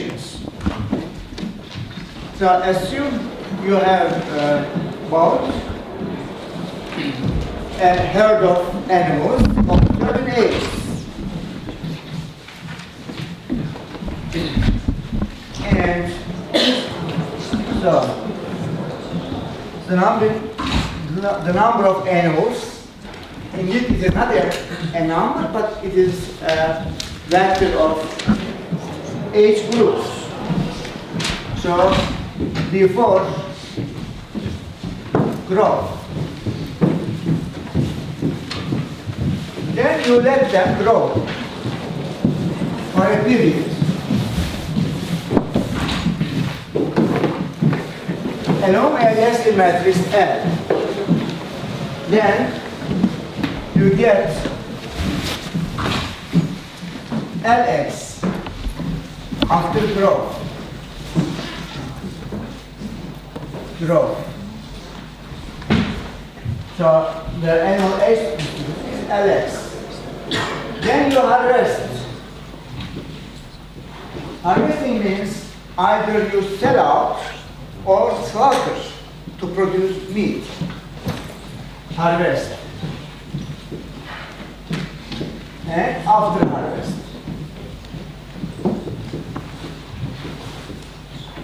populations. So assume you have about a herd of animals of certain age. And so the number of animals, indeed it is not a number, but it is a vector of age groups. So before growth, then you let them grow for a period along a density matrix L. Then you get Lx after growth. So the animal age is Lx. Then you harvest. Harvesting means either you sell out or slaughter to produce meat. Harvest. And after harvest.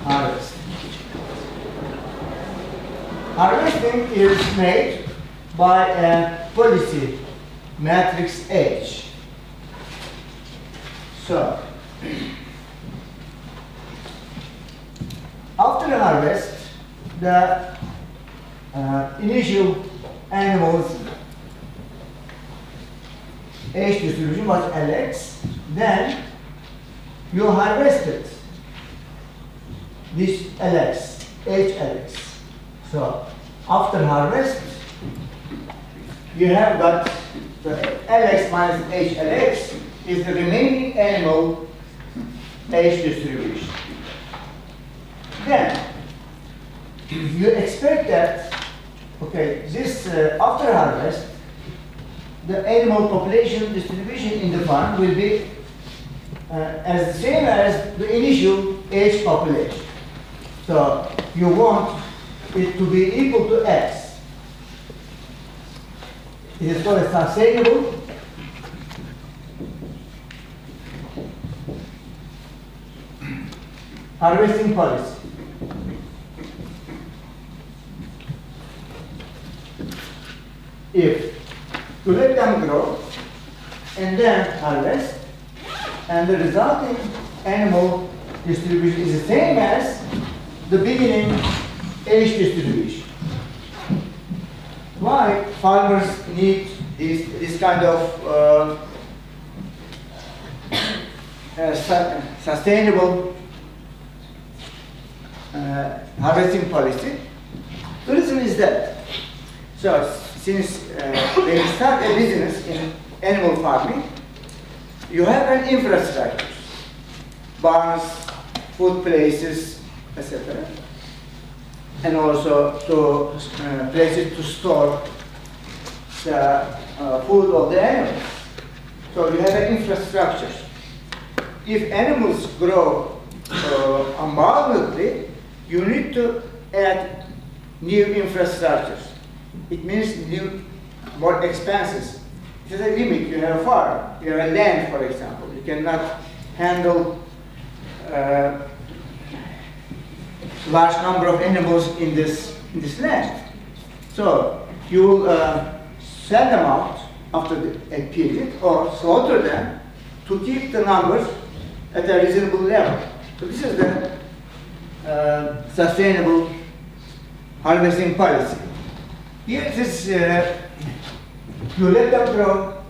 Harvest. Harvesting is made by a policy matrix H. So, after the harvest, the initial animals' age distribution was Lx. Then you harvested this Lx, HLx. So after harvest, you have got the Lx minus HLx is the remaining animal age distribution. Then you expect that, okay, this after harvest, the animal population distribution in the farm will be as the same as the initial age population. So you want it to be equal to X. It is called a sustainable harvesting policy. If you let them grow and then harvest, and the resulting animal distribution is the same as the beginning age distribution. Why farmers need this kind of sustainable harvesting policy? The reason is that, so since when you start a business in animal farming, you have an infrastructure, barns, food places, etc., and also to places to store the food of the animals. So you have an infrastructure. If animals grow unboundedly, you need to add new infrastructures. It means new, more expenses. There's a limit. You have a farm, you have a land, for example. You cannot handle large number of animals in this land. So you will sell them out after a period or slaughter them to keep the numbers at a reasonable level. So this is the sustainable harvesting policy. Here it is, you let them grow,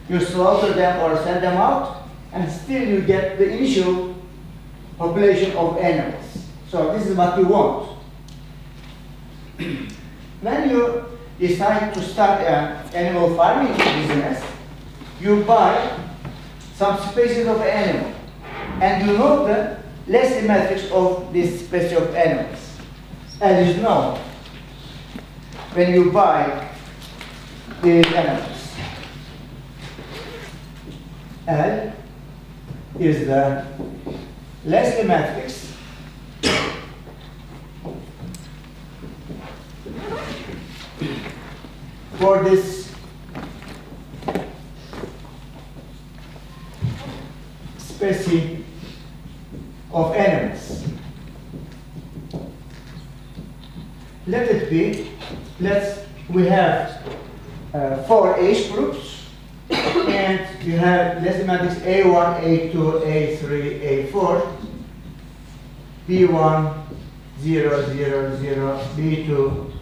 you slaughter them or sell them out, and still you get the initial population of animals. So this is what you want. When you decide to start an animal farming business, you buy some species of animal, and you know the less matrix of this species of animals. As you know, when you buy these animals, L is the Leslie matrix for this species of elements. Let it be, we have 4 H groups, and you have Leslie matrix A1, A2, A3, A4, B1, 0, 0, 0, B2,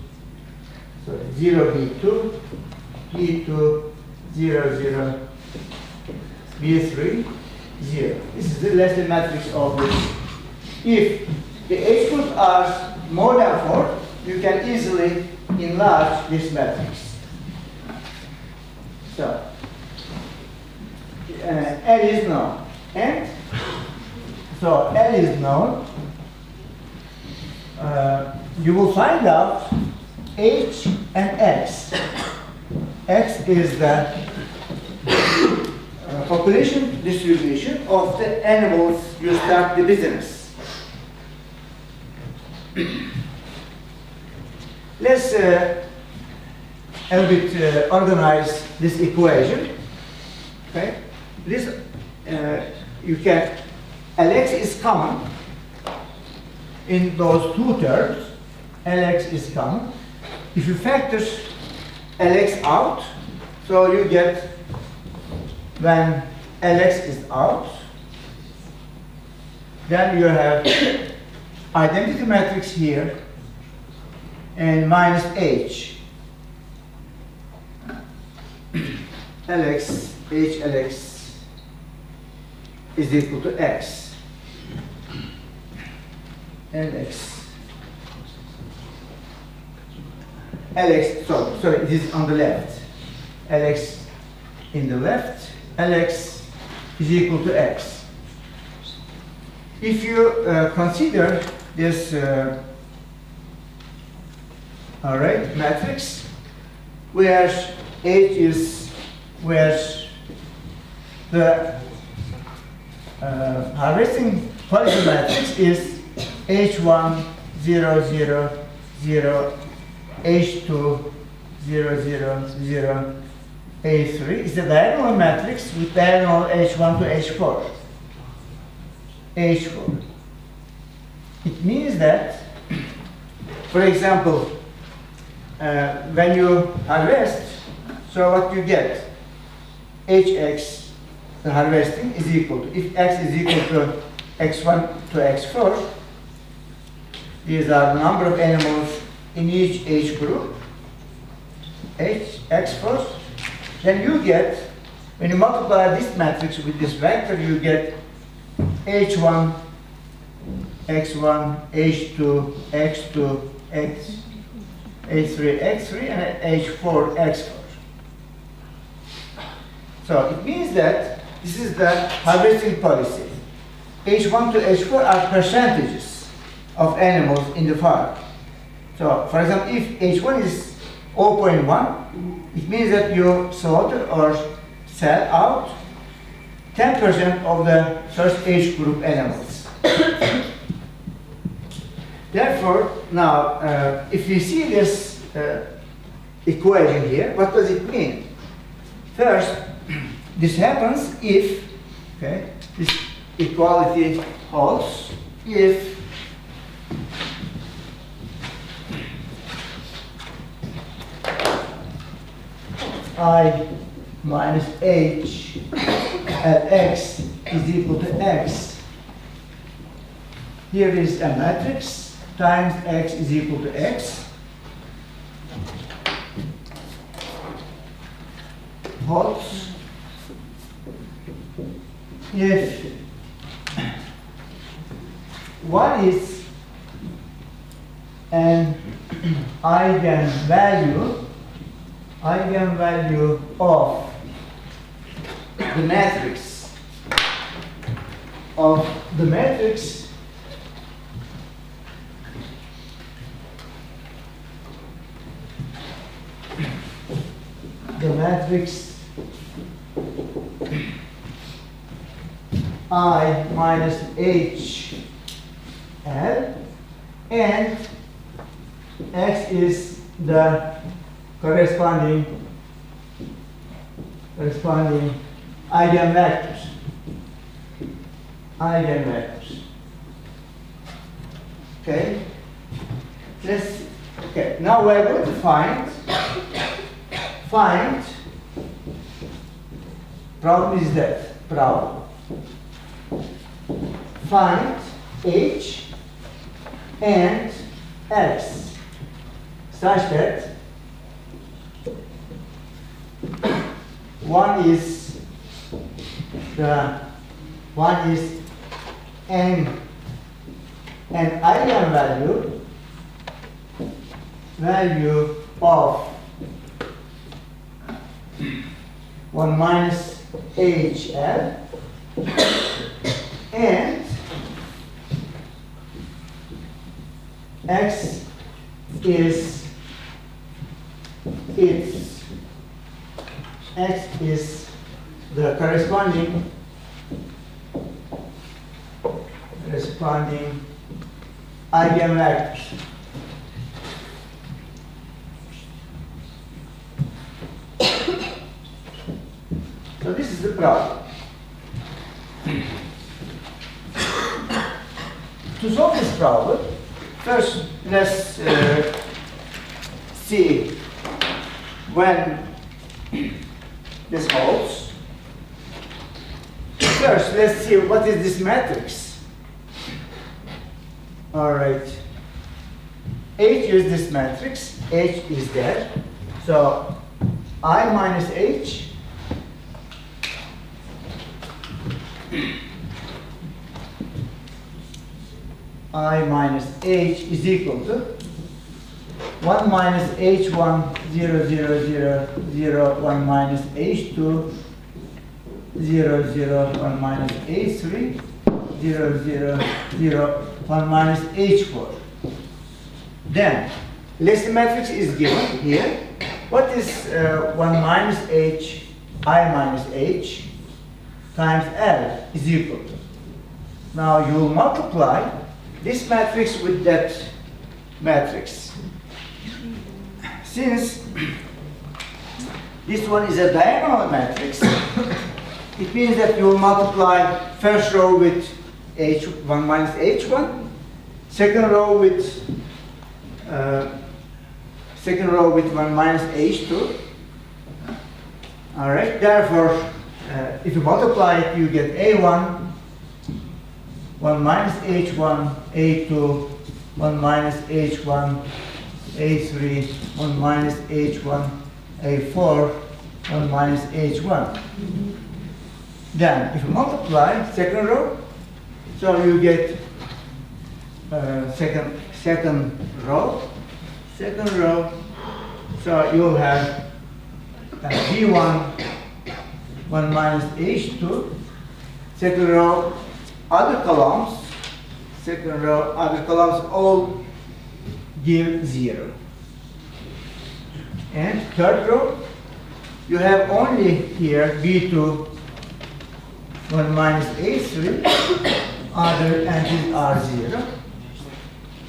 sorry, 0, B2, B2, 0, 0, B3, 0. This is the Leslie matrix of this. If the H groups are more than 4, you can easily enlarge this matrix. So, L is known. And so L is known. You will find out H and X. X is the population distribution of the animals you start the business. Let's a little bit organize this equation. Okay, this you can Lx is common in those two terms. Lx is common. If you factor Lx out, so you get when Lx is out, then you have identity matrix here and minus H. Lx, H Lx is equal to X. Lx. Lx, sorry, it is on the left. Lx in the left, Lx is equal to X. If you consider this array matrix, where H is where the harvesting policy matrix is H1 0 0 0, H2 0 0 0, A3 is a diagonal matrix with diagonal H1 to H4. H4. It means that, for example, when you harvest, so what you get, Hx, the harvesting, is equal to, if x is equal to x1 to x4, these are the number of animals in each H group, x4, then you get, when you multiply this matrix with this vector, you get H1, x1, H2, x2, x, H3, x3, and H4, x4. So it means that this is the harvesting policy. H1 to H4 are percentages of animals in the farm. So, for example, if H1 is 0.1, it means that you slaughter or sell out 10% of the first H group animals. Therefore, now, if you see this equation here, what does it mean? First, this happens if, okay, this equality holds if I minus H at X is equal to X. Here is a matrix times X is equal to X. Holds if what is an eigenvalue of the matrix I minus H L, and X is the corresponding eigenvectors. Okay. Okay. Now we're going to find. Problem is that problem. Find H and X such that one is an eigenvalue of 1 minus HL, and X is the corresponding eigenvector. So this is the problem. To solve this problem, first let's see when this holds. First, let's see what is this matrix. All right. H is this matrix. H is there. So I minus H I minus H is equal to 1 minus H1 0 0 0 0 1 minus H2 0 0 1 minus H3 0 0 0 1 minus H4. Then list matrix is given here. What is 1 minus H I minus H times L is equal to? Now you will multiply this matrix with that matrix. Since this one is a diagonal matrix, it means that you will multiply first row with H1 minus H1, second row with 1 minus H2. All right. Therefore, if you multiply it, you get A1, 1 minus H1, A2, 1 minus H1, A3, 1 minus H1, A4, 1 minus H1. Then, if you multiply second row, so you get second row, so you will have B1, 1 minus H2, second row, other columns all give 0. And third row, you have only here B2, 1 minus H3, other entities are 0.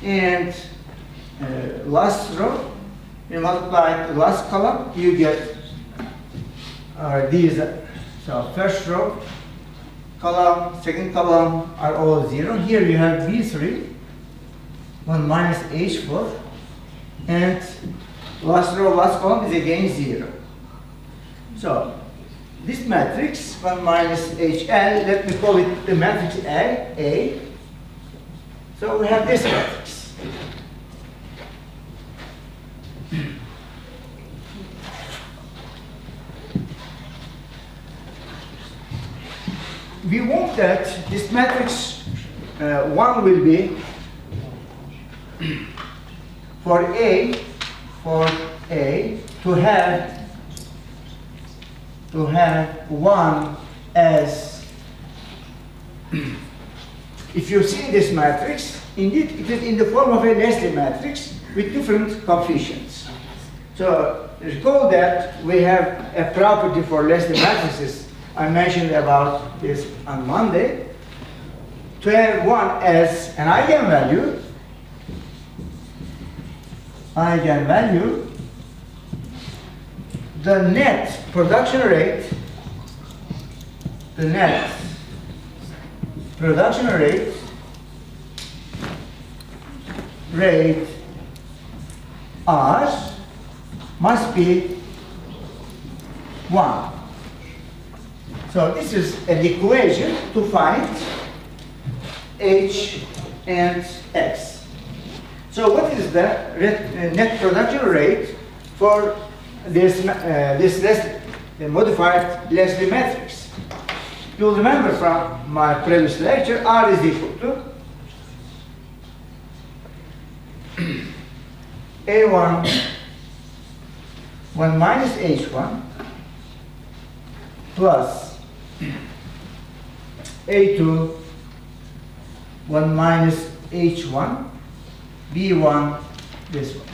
And last row, you multiply the last column, you get these. So first row, column, second column are all 0. Here you have B3, 1 minus H4, and last row, last column is again 0. So this matrix, 1 minus HL, let me call it the matrix A. So we have this matrix. We want that this matrix 1 will be for A to have 1 as, if you see this matrix, indeed it is in the form of a Leslie matrix with different coefficients. So recall that we have a property for Leslie matrices I mentioned about this on Monday. To have 1 as an eigenvalue, the net production rate, R must be 1. So this is an equation to find H and X. So what is the net production rate for this modified Leslie matrix? You'll remember from my previous lecture, R is equal to A1 1 minus H1 plus A2 1 minus H1 B1 this one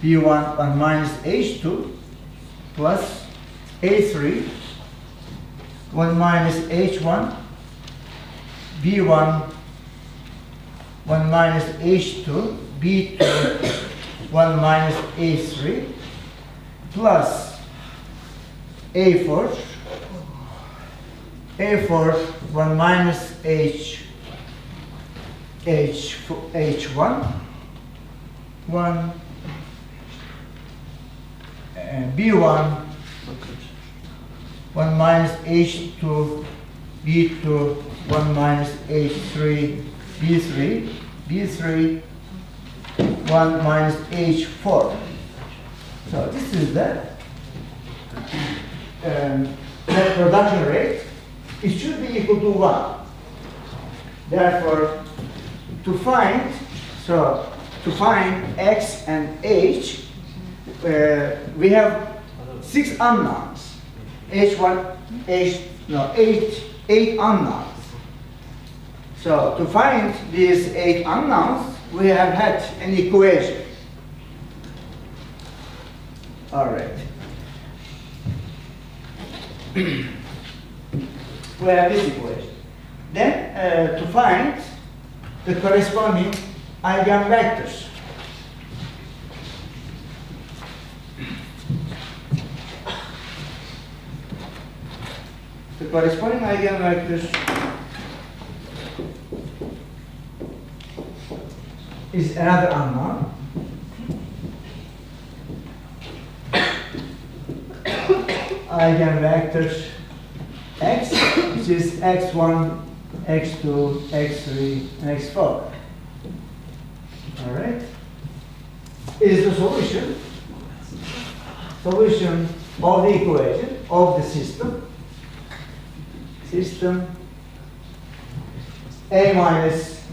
B1 1 minus H2 plus A3 1 minus H1 B1 1 minus H2 B2 1 minus A3 plus A4 1 minus H1 1 B1 1 minus H2 B2 1 minus H3 B3 1 minus H4. So this is the net production rate. It should be equal to 1. Therefore, to find X and H, we have 6 unknowns. Eight unknowns. So to find these 8 unknowns, we have had an equation. All right. We have this equation. Then to find the corresponding eigenvectors. The corresponding eigenvectors is another unknown. Eigenvectors X, which is X1, X2, X3, and X4. All right. Is the solution of the equation of the system. A minus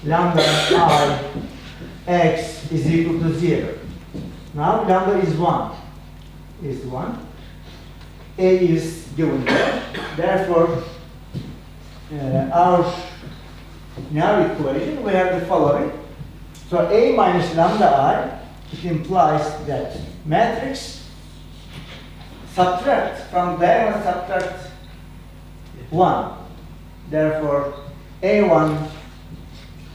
lambda I X is equal to 0. Now lambda is 1. A is given there. Therefore, in our equation we have the following. So A minus lambda I, it implies that matrix subtract from diagonal subtract 1. Therefore, A1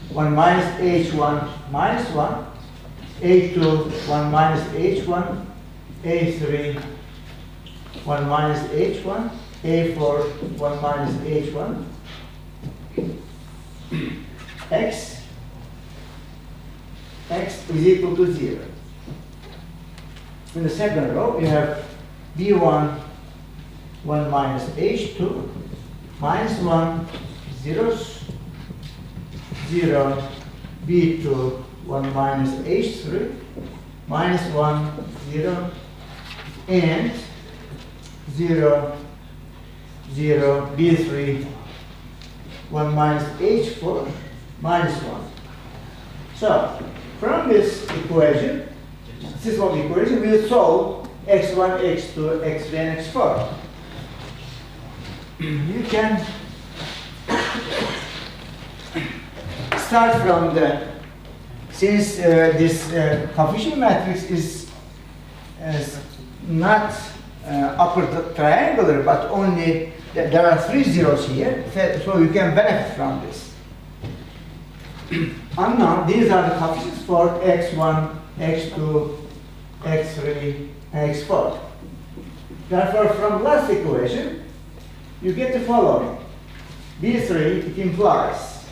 1 minus H1 minus 1, A2 1 minus H1, A3 1 minus H1, A4 1 minus H1, X is equal to 0. In the second row, we have B1 1 minus H2 minus 1 zeros 0 B2 1 minus H3 minus 1 0 and 0 0 B3 1 minus H4 minus 1. So from this equation, system equation, we will solve x1, x2, x3, and x4. You can start from since this coefficient matrix is not upper triangular, but only there are 3 zeros here, so you can benefit from this. Unknown, these are the coefficients for x1, x2, x3, and x4. Therefore, from last equation, you get the following. B3, it implies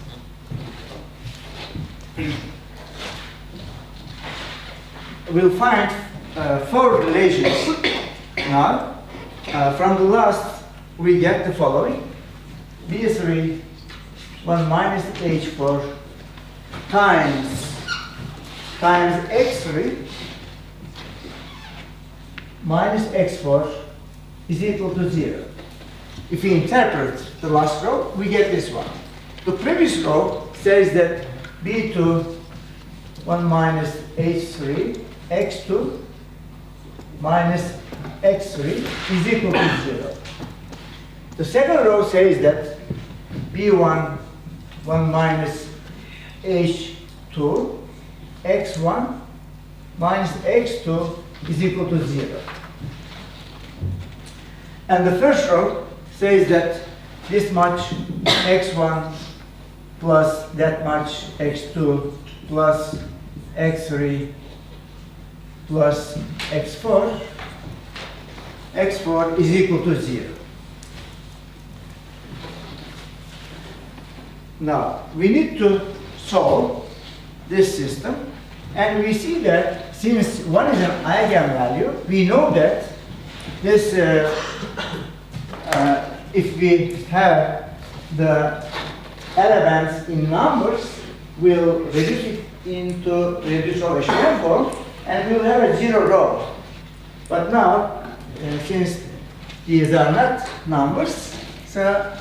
we'll find 4 relations now. From the last, we get the following. B3, 1 minus H4 times X3 minus X4 is equal to 0. If we interpret the last row, we get this one. The previous row says that B2, 1 minus H3, X2 minus X3 is equal to 0. The second row says that B1, 1 minus H2, X1 minus X2 is equal to 0. And the first row says that this much X1 plus that much X2 plus X3 plus X4 is equal to 0. Now, we need to solve this system, and we see that since 1 is an eigenvalue, we know that this, if we have the elements in numbers, we'll reduce it into reducible echelon form, and we'll have a 0 row. But now, since these are not numbers, so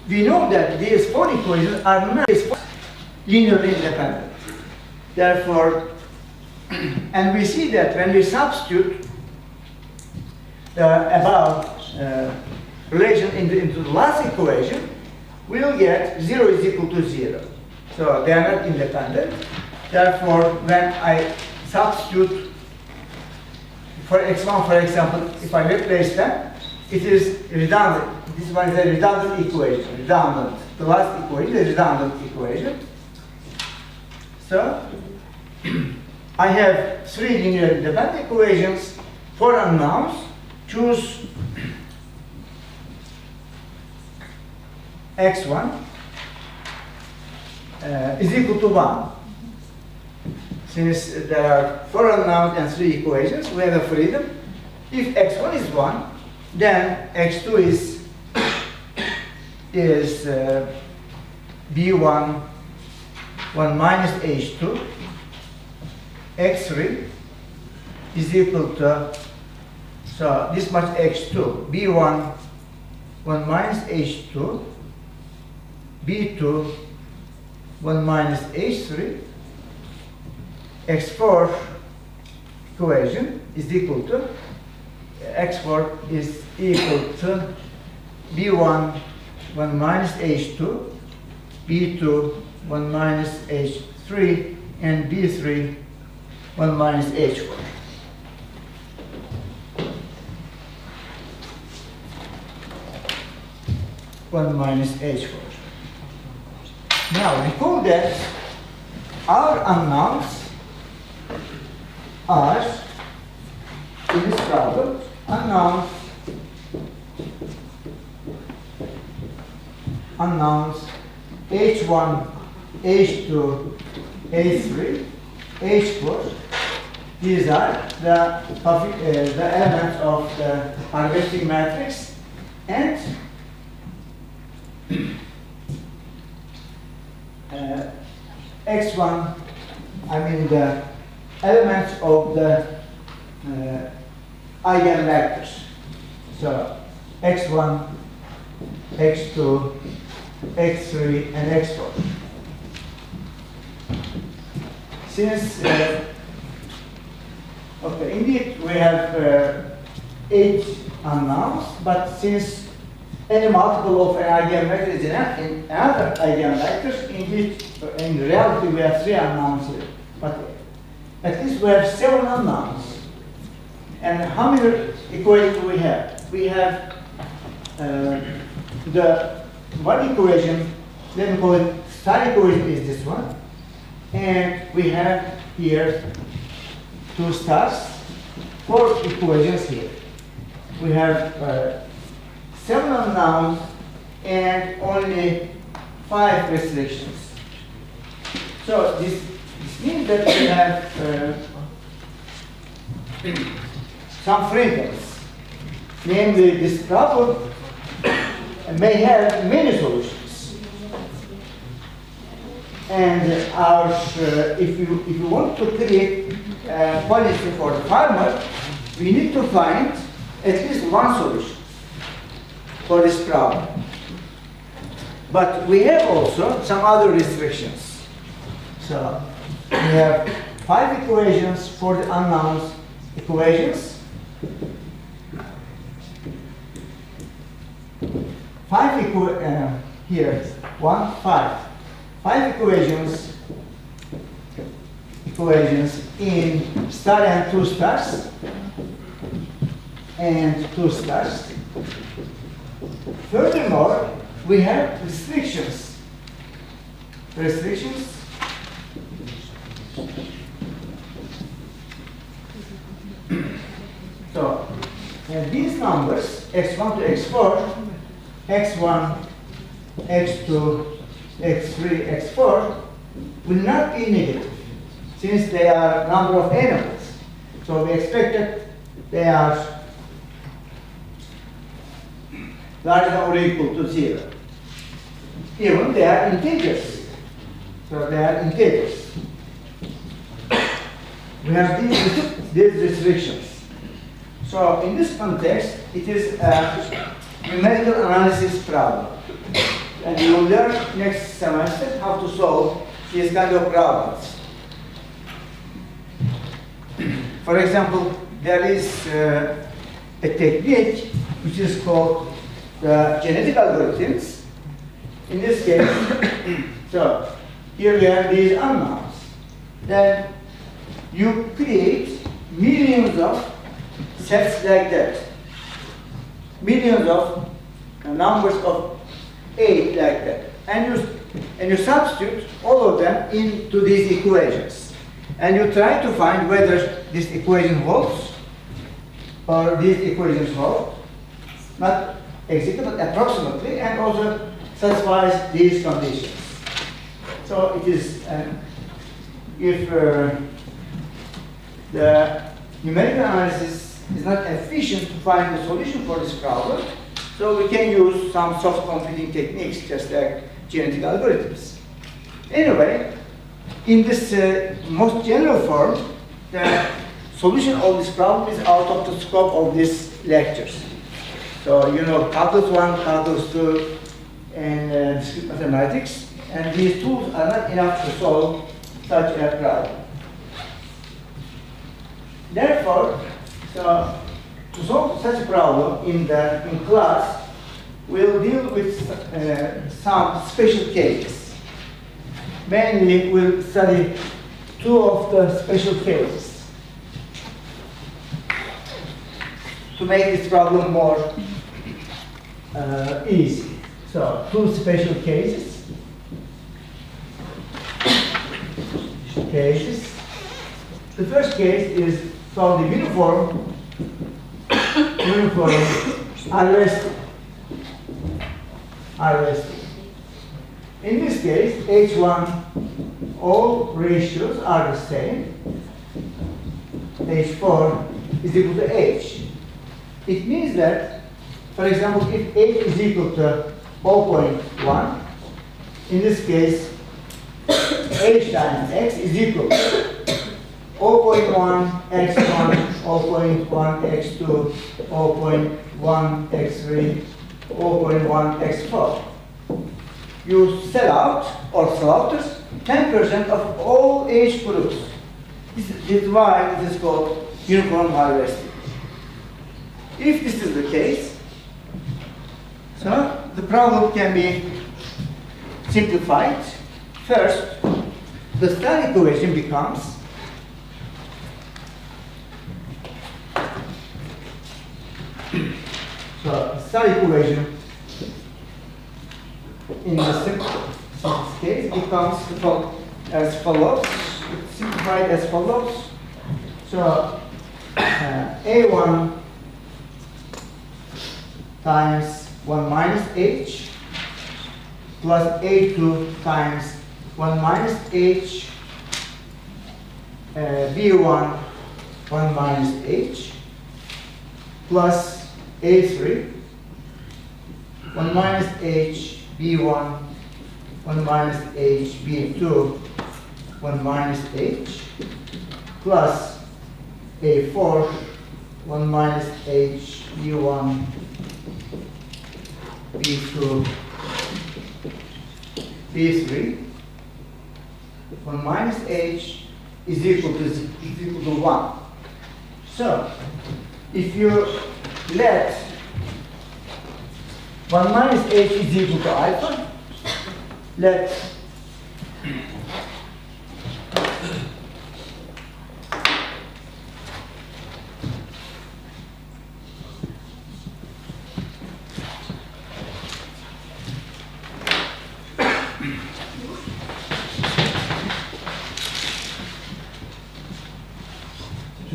we know that these 4 equations are not linearly independent. Therefore, and we see that when we substitute the above relation into the last equation, we'll get 0 is equal to 0. So they are not independent. Therefore, when I substitute for x1, for example, if I replace them, it is redundant. This one is a redundant equation. Redundant. The last equation is a redundant equation. So I have 3 linear independent equations, 4 unknowns. Choose x1 is equal to 1. Since there are 4 unknowns and 3 equations, we have a freedom. If x1 is 1, then x2 is b1, 1 minus h2, x3 is equal to, so this much x2, b1, 1 minus h2, b2, 1 minus h3, x4 equation is equal to, x4 is equal to b1, 1 minus h2, b2, 1 minus h3, and b3, 1 minus h4. Now recall that our unknowns are, in this problem, unknowns h1, h2, h3, h4. These are the elements of the algebraic matrix, and x1, I mean the elements of the eigenvectors. So x1, x2, x3, and x4. Since, okay, indeed we have 8 unknowns, but since any multiple of an eigenvector is in another eigenvector, indeed, in reality we have 3 unknowns here. But at least we have 7 unknowns. And how many equation we have? We have the one equation, let me call it star equation is this one. And we have here 2 stars, 4 equations here. We have 7 unknowns and only 5 restrictions. So this means that we have some freedoms. Namely, this problem may have many solutions. And if you want to create a policy for the farmer, we need to find at least one solution for this problem. But we have also some other restrictions. So we have 5 equations for the unknowns equations. 5 here, 1, 5. 5 equations in star and 2 stars and 2 stars. Furthermore, we have restrictions. So, these numbers, x1 to x4, x1, x2, x3, x4, will not be negative, since they are number of animals. So we expect that they are larger than or equal to 0. Even they are integers. So they are integers. We have these restrictions. So in this context, it is a numerical analysis problem. And you will learn next semester how to solve these kind of problems. For example, there is a technique which is called the genetic algorithms. In this case, so here we have these unknowns. Then you create millions of sets like that. Millions of numbers of 8 like that. And you substitute all of them into these equations. And you try to find whether this equation holds or these equations hold. Not exactly, but approximately, and also satisfies these conditions. So it is, if the numerical analysis is not efficient to find the solution for this problem, so we can use some soft computing techniques, just like genetic algorithms. Anyway, in this most general form, the solution of this problem is out of the scope of these lectures. So, you know, calculus 1, calculus 2, and discrete mathematics, and these tools are not enough to solve such a problem. Therefore, so to solve such a problem in class, we'll deal with some special cases. Mainly, we'll study 2 of the special cases to make this problem more easy. So, 2 special cases. The first case is called the uniform harvesting. In this case, H1, all ratios are the same. H4 is equal to H. It means that, for example, if H is equal to 0.1, in this case, H times X is equal to 0.1 x1, 0.1 x2, 0.1 x3, 0.1 x4. You sell out or slaughter 10% of all age groups. This is why it is called uniform harvesting. If this is the case, so the problem can be simplified. First, the star equation becomes So the star equation in the simplest case becomes as follows. It's simplified as follows. So A1 times 1 minus h plus A2 times 1 minus h B1 1 minus h plus A3 1 minus h B1 1 minus h B2 1 minus h plus A4 1 minus h B1 B2 B3 1 minus h is equal to 1. So if you let 1 minus h is equal to alpha, let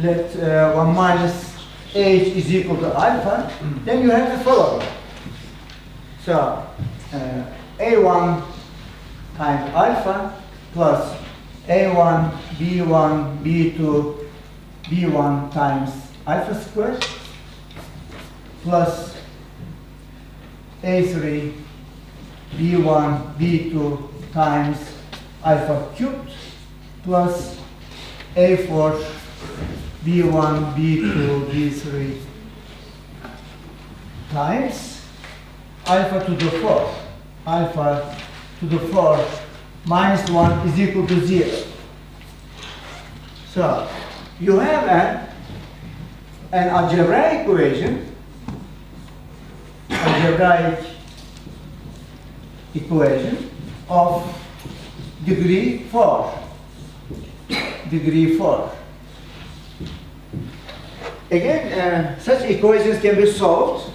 let 1 minus h is equal to alpha, then you have the following. So A1 times alpha plus A1, B1, B2, B1 times alpha squared plus A3, B1, B2 times alpha cubed plus A4, B1, B2, B3 times alpha to the 4. Alpha to the 4 minus 1 is equal to 0. So you have an algebraic equation, of degree 4. Degree 4. Again, such equations can be solved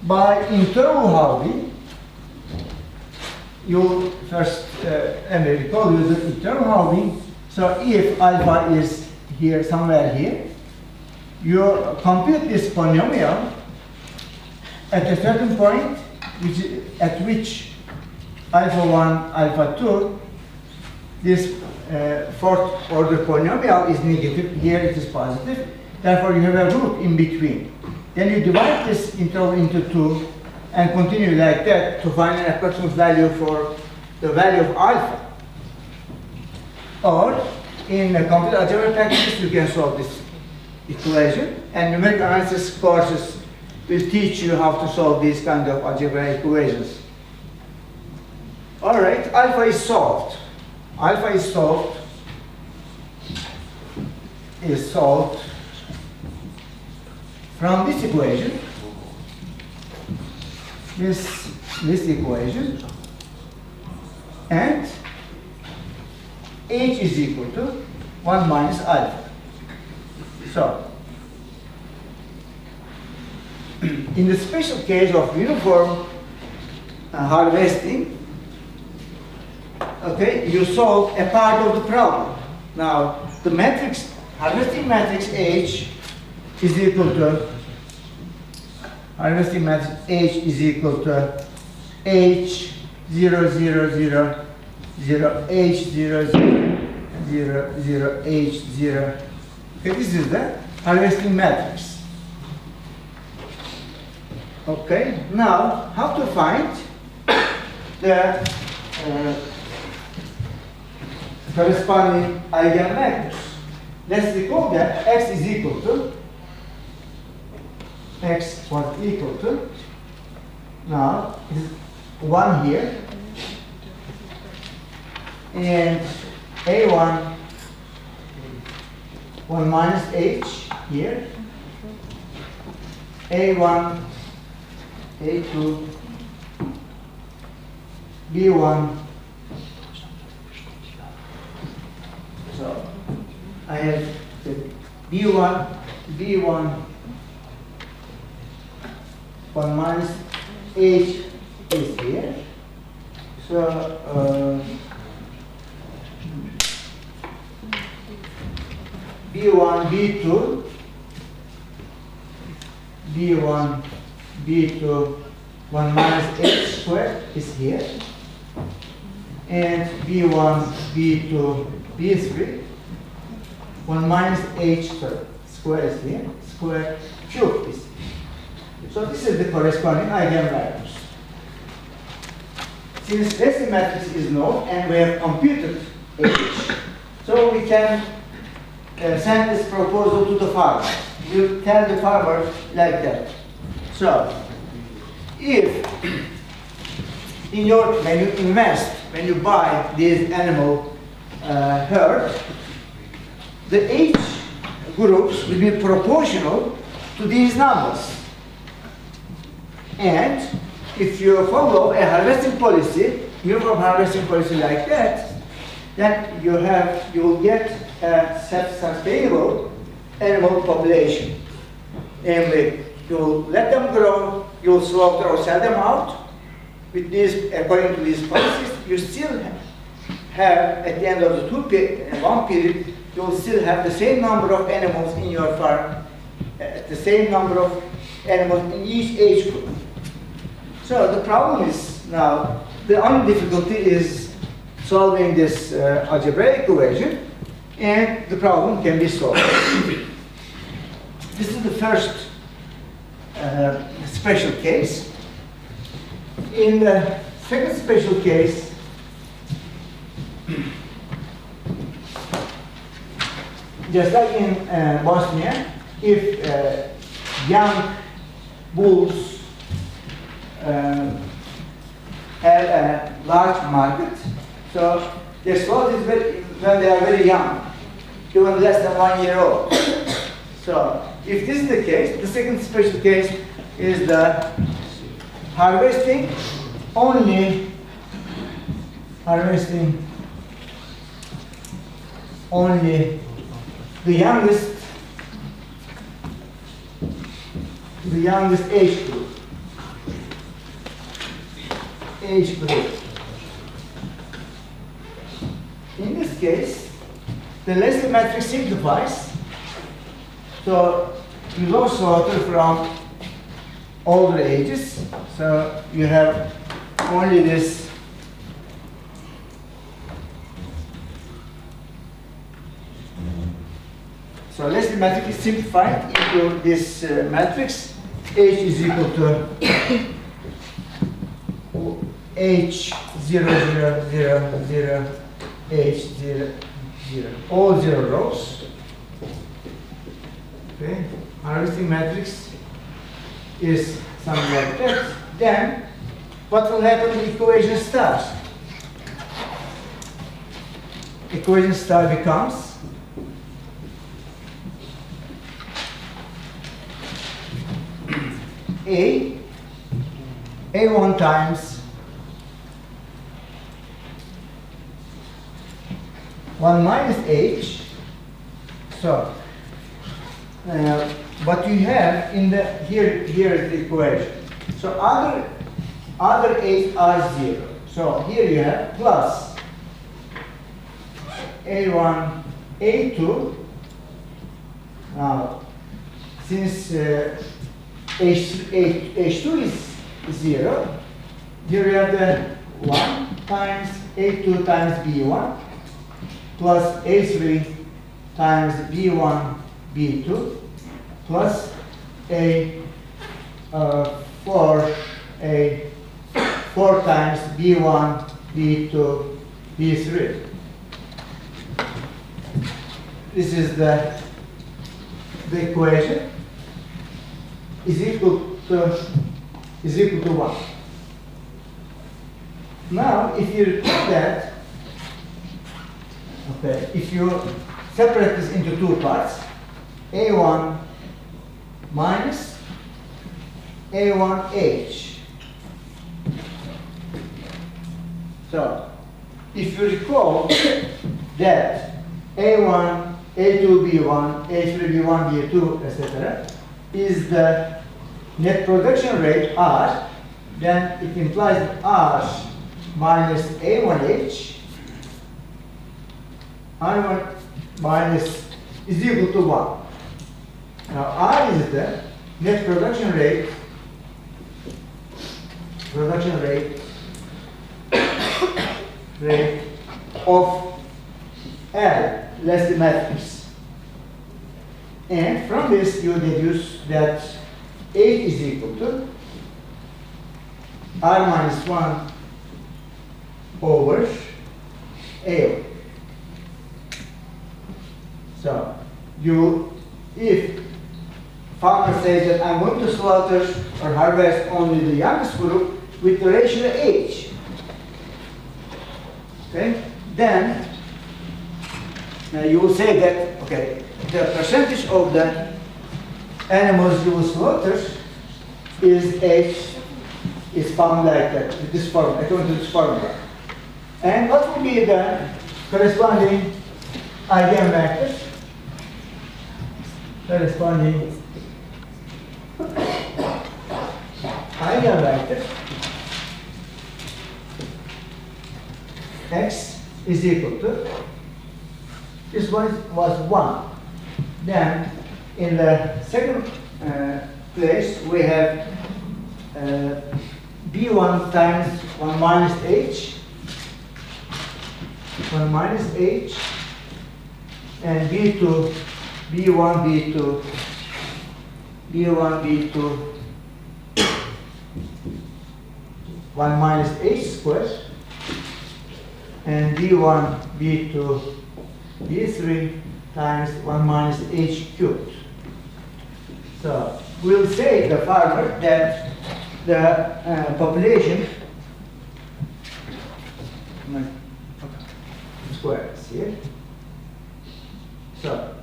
by interval halving. You first, recall you the interval halving. So if alpha is here, somewhere here, you compute this polynomial at a certain point, at which alpha 1, alpha 2, this fourth order polynomial is negative, here it is positive. Therefore, you have a root in between. Then you divide this interval into 2 and continue like that to find an approximate value for the value of alpha. Or, in computer algebra practice, you can solve this equation. And numerical analysis courses will teach you how to solve these kind of algebraic equations. All right, alpha is solved. Alpha is solved from this equation, this equation, and h is equal to 1 minus alpha. So, in the special case of uniform harvesting, okay, you solve a part of the problem. Now, the matrix, harvesting matrix H is equal to, harvesting matrix H is equal to H 0, 0, 0, 0, H 0, 0, 0, 0, H 0. Okay, this is the harvesting matrix. Okay, now how to find the corresponding eigenvectors? Let's recall that x is equal to, x was equal to, now it is 1 here, and A1, 1 minus h here, A1, A2, B1. So I have the B1, B1, 1 minus h is here. So b1, b2, b1, b2, 1 minus h squared is here, and b1, b2, b3, 1 minus h squared is here, square cube is here. So this is the corresponding eigenvalues. Since this matrix is known and we have computed h, so we can send this proposal to the farmer. You tell the farmer like that. So, if when you invest, when you buy this animal herd, the age groups will be proportional to these numbers. And if you follow a harvesting policy, uniform harvesting policy like that, then you will get a self-sustainable animal population. Namely, you will let them grow, you will slaughter or sell them out. With these, according to these policies, you still have, at the end of the one period, you will still have the same number of animals in your farm, the same number of animals in each age group. So the problem is now, the only difficulty is solving this algebraic equation, and the problem can be solved. This is the first special case. In the second special case, just like in Bosnia, if young bulls have a large market, so they're sold when they are very young, even less than 1 year old. So if this is the case, the second special case is the harvesting only the youngest age group. In this case, the Leslie matrix simplifies. So you lose slaughter from older ages. So you have only this So Leslie matrix is simplified into this matrix. H is equal to H 0 0 0 0 H 0 0, all 0 rows. Okay, harvesting matrix is something like that. Then what will happen to equation stars? Equation star becomes A1 times 1 minus H. So what you have in the here is the equation. So other H are 0. So here you have plus A1, A2. Now since H2 is 0, here you have the 1 times A2 times B1 plus A3 times B1 B2 plus A4 times B1 B2 B3. This is the equation is equal to 1. Now, if you do that, okay, if you separate this into two parts, A1 minus A1H. So, if you recall that A1, A2, B1, A3, B1, B2, etc., is the net production rate R, then it implies that R minus A1H, R1 minus is equal to 1. Now R is the net production rate of L, less the matrix. And from this you deduce that H is equal to R minus 1 over A. So if farmer says that I'm going to slaughter or harvest only the youngest group with the ratio H, okay, then you will say that, okay, the percentage of the animals you will slaughter is H, is found like that, with this formula, according to this formula. And what will be the corresponding eigenvectors? Corresponding eigenvector x is equal to, this one was 1. Then in the second place we have b1 times 1 minus h, 1 minus h, and b2, b1, b2, b1, b2, 1 minus h squared, and b1, b2, b3 times 1 minus h cubed. So we'll say the farmer that the population squares here. So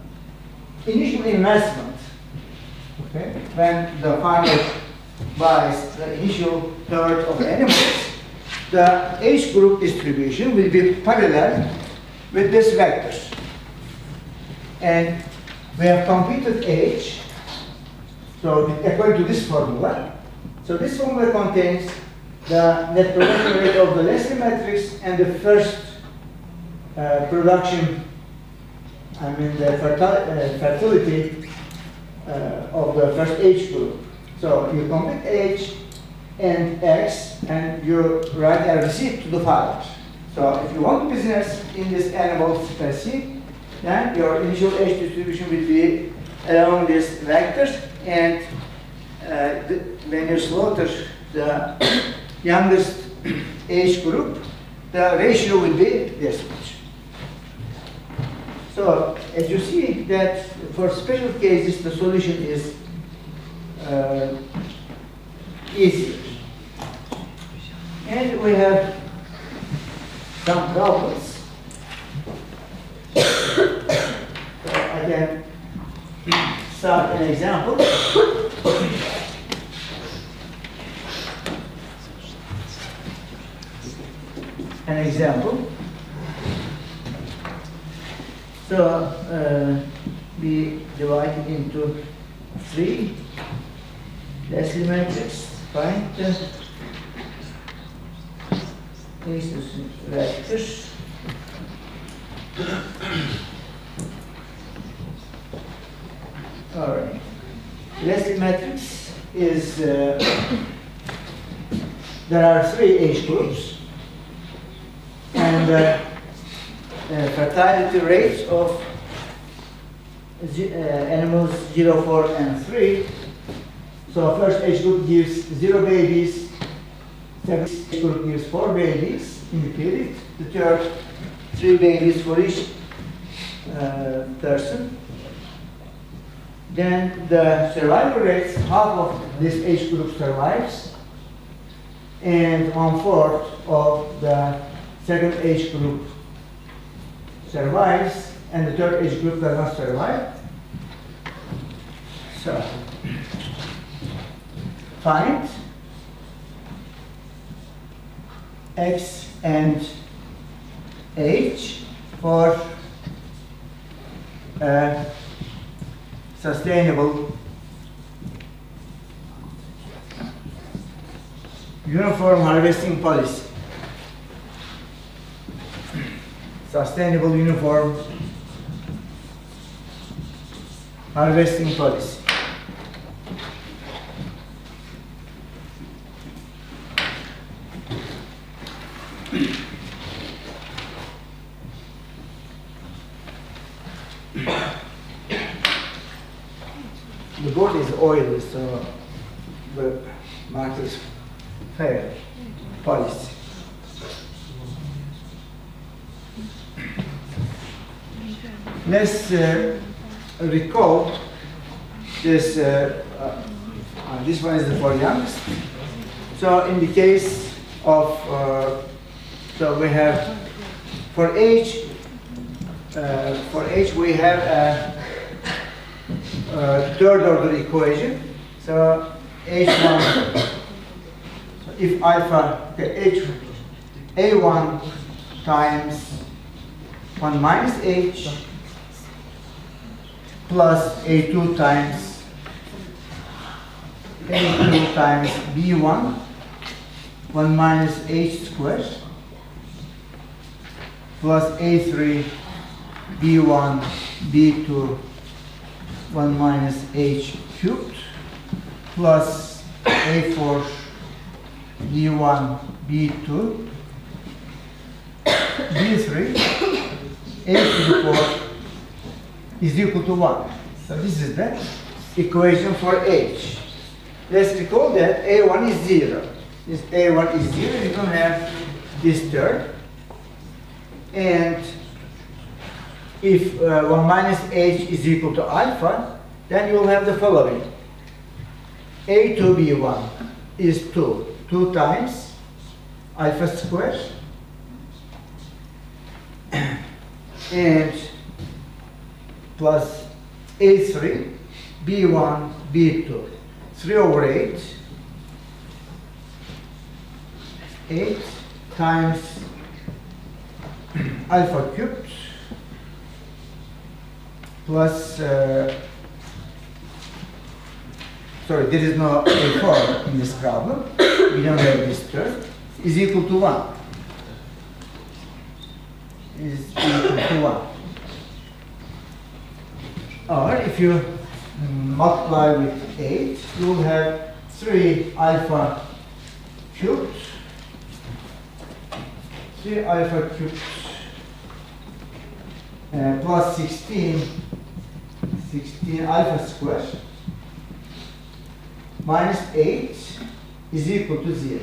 initial investment, okay, when the farmer buys the initial herd of animals, the age group distribution will be parallel with this vectors. And we have computed age, so according to this formula. So this formula contains the net production rate of the Leslie matrix and the first production, I mean the fertility of the first age group. So you compute age and X, and you write a receipt to the farmer. So if you want business in this animal species, then your initial age distribution will be along these vectors, and when you slaughter the youngest age group, the ratio will be this much. So as you see that for special cases the solution is easier. And we have some problems. So I can start an example. So we divide it into 3 Leslie matrix. Find the vectors. All right. Leslie matrix is there are 3 age groups, and fertility rates of animals 0, 4, and 3. So first age group gives 0 babies, second age group gives 4 babies in the period, the third 3 babies for each person. Then the survival rates, half of this age group survives, and 1/4 of the second age group survives, and the third age group does not survive. So find X and H for sustainable uniform harvesting policy. Sustainable uniform harvesting policy. The board is oily, so the markers fail. Policy. Let's recall this. This one is the for youngest. So in the case of, so we have for age we have a third order equation. So h1. So if alpha, okay, a1 times 1 minus h plus a2 times b1 1 minus h squared plus a3 b1 b2 1 minus h cubed plus a4 b1 b2 b3 a to the 4 is equal to 1. So this is the equation for h. Let's recall that a1 is 0. This a1 is 0, you don't have this term. And if 1 minus h is equal to alpha, then you will have the following. a2b1 is 2. 2 times alpha squared. And plus a3 b1 b2 3 over 8 times alpha cubed plus sorry, there is no a4 in this problem, we don't have this term, is equal to 1. Is equal to 1. Or if you multiply with 8, you will have 3 alpha cubed, 3 alpha cubed plus 16 alpha squared minus 8 is equal to 0.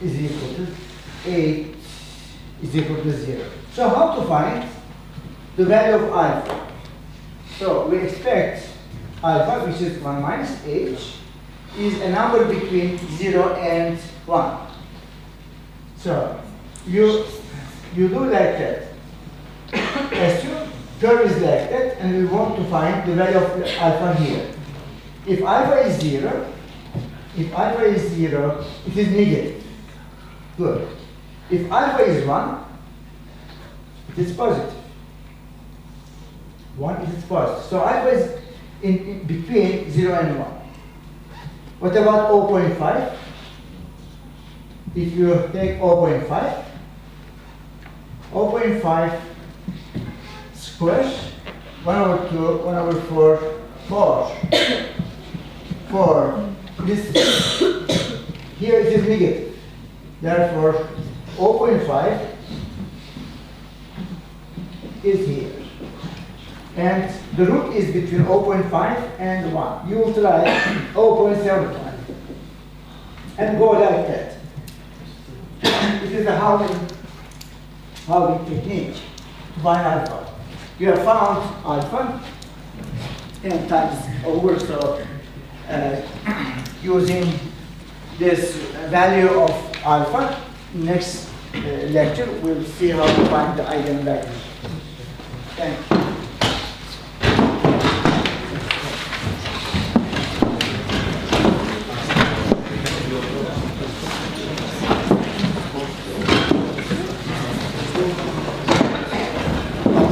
Is equal to 8 is equal to 0. So how to find the value of alpha? So we expect alpha, which is 1 minus h, is a number between 0 and 1. So you do like that. Assume curve is like that, and we want to find the value of alpha here. If alpha is 0, it is negative. Good. If alpha is 1, it is positive. 1 is positive. So alpha is in between 0 and 1. What about 0.5? If you take 0.5, 0.5 squared 1 over 2, 1 over 4, 4. This here it is negative. Therefore, 0.5 is here. And the root is between 0.5 and 1. You will try 0.75 and go like that. It is a halving technique to find alpha. You have found alpha 10 times over, so using this value of alpha, next lecture we'll see how to find the eigenvalue. Thank you.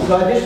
So this